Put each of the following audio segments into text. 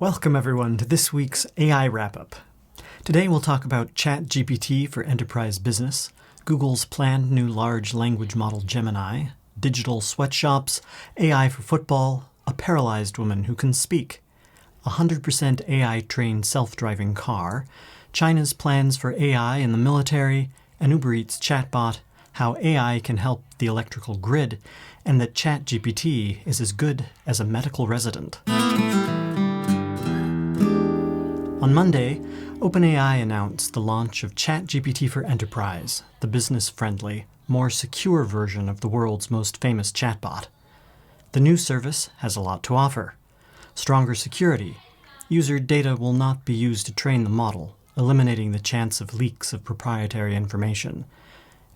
Welcome everyone to this week's AI Wrap-Up. Today we'll talk about ChatGPT for enterprise business, Google's planned new large language model Gemini, digital sweatshops, AI for football, a paralyzed woman who can speak, a 100% AI-trained self-driving car, China's plans for AI in the military, an Uber Eats chatbot, how AI can help the electrical grid, and that ChatGPT is as good as a medical resident. On Monday, OpenAI announced the launch of ChatGPT for Enterprise, the business-friendly, more secure version of the world's most famous chatbot. The new service has a lot to offer. Stronger security. User data will not be used to train the model, eliminating the chance of leaks of proprietary information.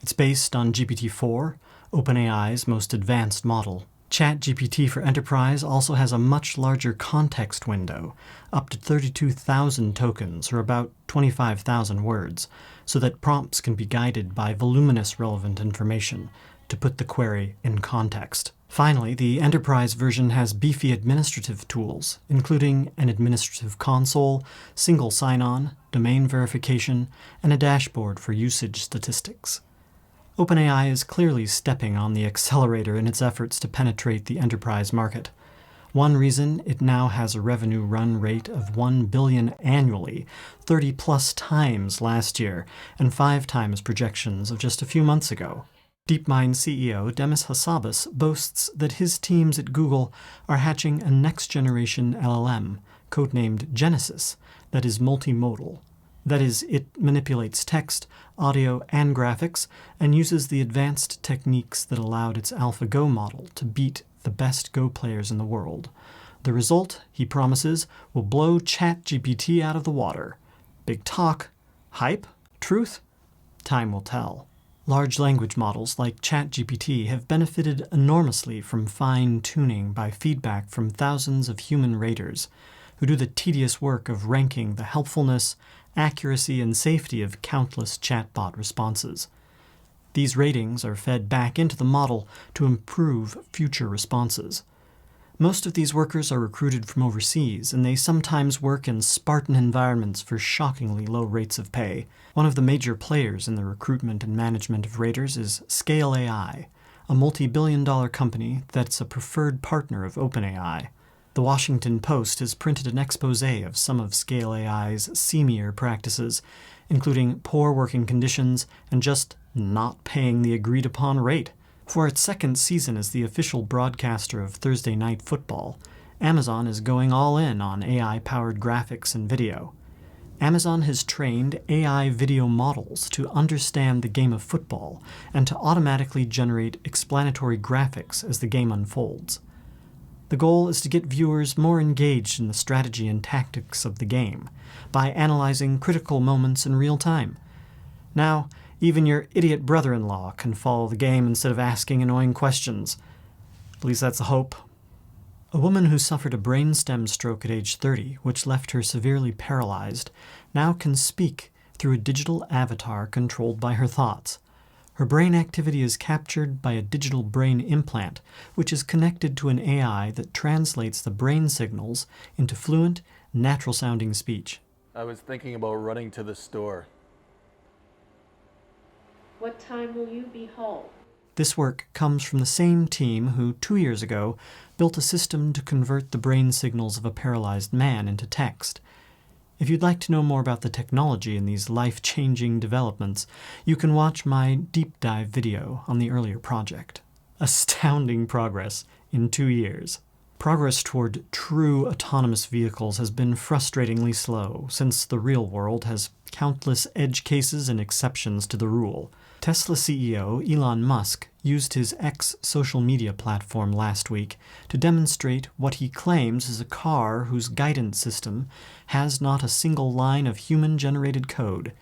It's based on GPT-4, OpenAI's most advanced model. ChatGPT for Enterprise also has a much larger context window, up to 32,000 tokens, or about 25,000 words, so that prompts can be guided by voluminous relevant information to put the query in context. Finally, the Enterprise version has beefy administrative tools, including an administrative console, single sign-on, domain verification, and a dashboard for usage statistics. OpenAI is clearly stepping on the accelerator in its efforts to penetrate the enterprise market. One reason it now has a revenue run rate of $1 billion annually, 30+ times last year, and 5 times projections of just a few months ago. DeepMind CEO Demis Hassabis boasts that his teams at Google are hatching a next-generation LLM, codenamed Genesis, that is multimodal. That is, it manipulates text, audio, and graphics, and uses the advanced techniques that allowed its AlphaGo model to beat the best Go players in the world. The result, he promises, will blow ChatGPT out of the water. Big talk? Hype? Truth? Time will tell. Large language models like ChatGPT have benefited enormously from fine-tuning by feedback from thousands of human raters, who do the tedious work of ranking the helpfulness, accuracy, and safety of countless chatbot responses. These ratings are fed back into the model to improve future responses. Most of these workers are recruited from overseas, and they sometimes work in Spartan environments for shockingly low rates of pay. One of the major players in the recruitment and management of raters is Scale AI, a multi-billion-dollar company that's a preferred partner of OpenAI. The Washington Post has printed an expose of some of Scale AI's seamier practices, including poor working conditions and just not paying the agreed-upon rate. For its second season as the official broadcaster of Thursday Night Football, Amazon is going all in on AI-powered graphics and video. Amazon has trained AI video models to understand the game of football and to automatically generate explanatory graphics as the game unfolds. The goal is to get viewers more engaged in the strategy and tactics of the game by analyzing critical moments in real time. Now, even your idiot brother-in-law can follow the game instead of asking annoying questions. At least that's the hope. A woman who suffered a brainstem stroke at age 30, which left her severely paralyzed, now can speak through a digital avatar controlled by her thoughts. Her brain activity is captured by a digital brain implant, which is connected to an AI that translates the brain signals into fluent, natural-sounding speech. I was thinking about running to the store. What time will you be home? This work comes from the same team who, 2 years ago, built a system to convert the brain signals of a paralyzed man into text. If you'd like to know more about the technology in these life-changing developments, you can watch my deep dive video on the earlier project. Astounding progress in 2 years. Progress toward true autonomous vehicles has been frustratingly slow, since the real world has countless edge cases and exceptions to the rule. Tesla CEO Elon Musk used his X social media platform last week to demonstrate what he claims is a car whose guidance system has not a single line of human-generated code.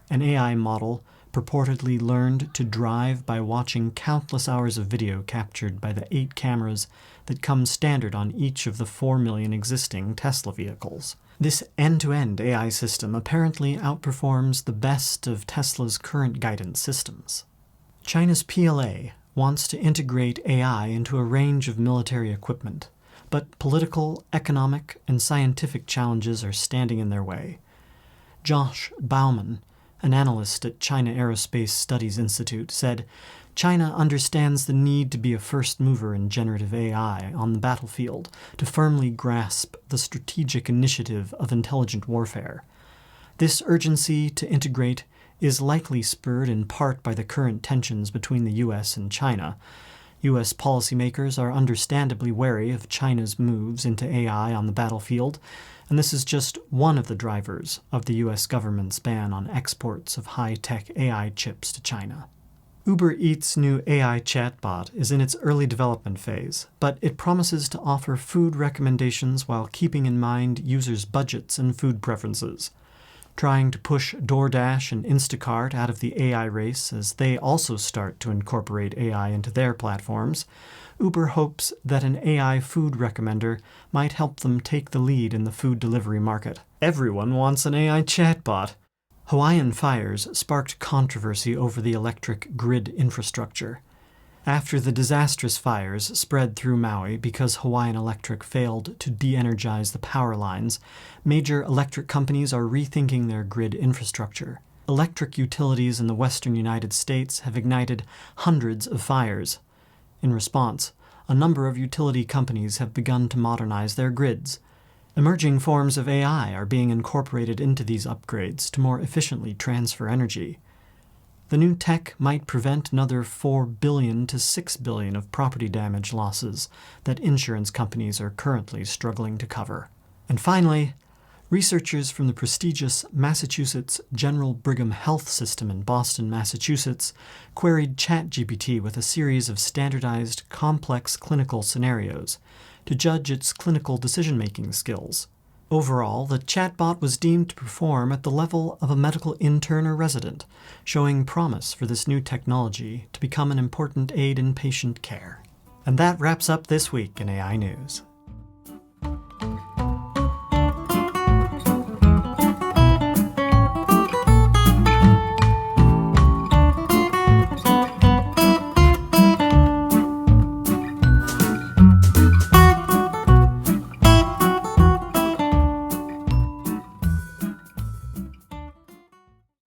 An AI model purportedly learned to drive by watching countless hours of video captured by the 8 cameras that come standard on each of the 4 million existing Tesla vehicles. This end-to-end AI system apparently outperforms the best of Tesla's current guidance systems. China's PLA wants to integrate AI into a range of military equipment, but political, economic, and scientific challenges are standing in their way. Josh Bauman, an analyst at China Aerospace Studies Institute, said, China understands the need to be a first mover in generative AI on the battlefield to firmly grasp the strategic initiative of intelligent warfare. This urgency to integrate is likely spurred in part by the current tensions between the U.S. and China. U.S. policymakers are understandably wary of China's moves into AI on the battlefield, and this is just one of the drivers of the U.S. government's ban on exports of high-tech AI chips to China. Uber Eats' new AI chatbot is in its early development phase, but it promises to offer food recommendations while keeping in mind users' budgets and food preferences. Trying to push DoorDash and Instacart out of the AI race as they also start to incorporate AI into their platforms, Uber hopes that an AI food recommender might help them take the lead in the food delivery market. Everyone wants an AI chatbot. Hawaiian fires sparked controversy over the electric grid infrastructure. After the disastrous fires spread through Maui because Hawaiian Electric failed to de-energize the power lines, major electric companies are rethinking their grid infrastructure. Electric utilities in the western United States have ignited hundreds of fires. In response, a number of utility companies have begun to modernize their grids. Emerging forms of AI are being incorporated into these upgrades to more efficiently transfer energy. The new tech might prevent another $4 billion to $6 billion of property damage losses that insurance companies are currently struggling to cover. And finally, researchers from the prestigious Massachusetts General Brigham Health System in Boston, Massachusetts, queried ChatGPT with a series of standardized, complex clinical scenarios to judge its clinical decision-making skills. Overall, the chatbot was deemed to perform at the level of a medical intern or resident, showing promise for this new technology to become an important aid in patient care. And that wraps up this week in AI News.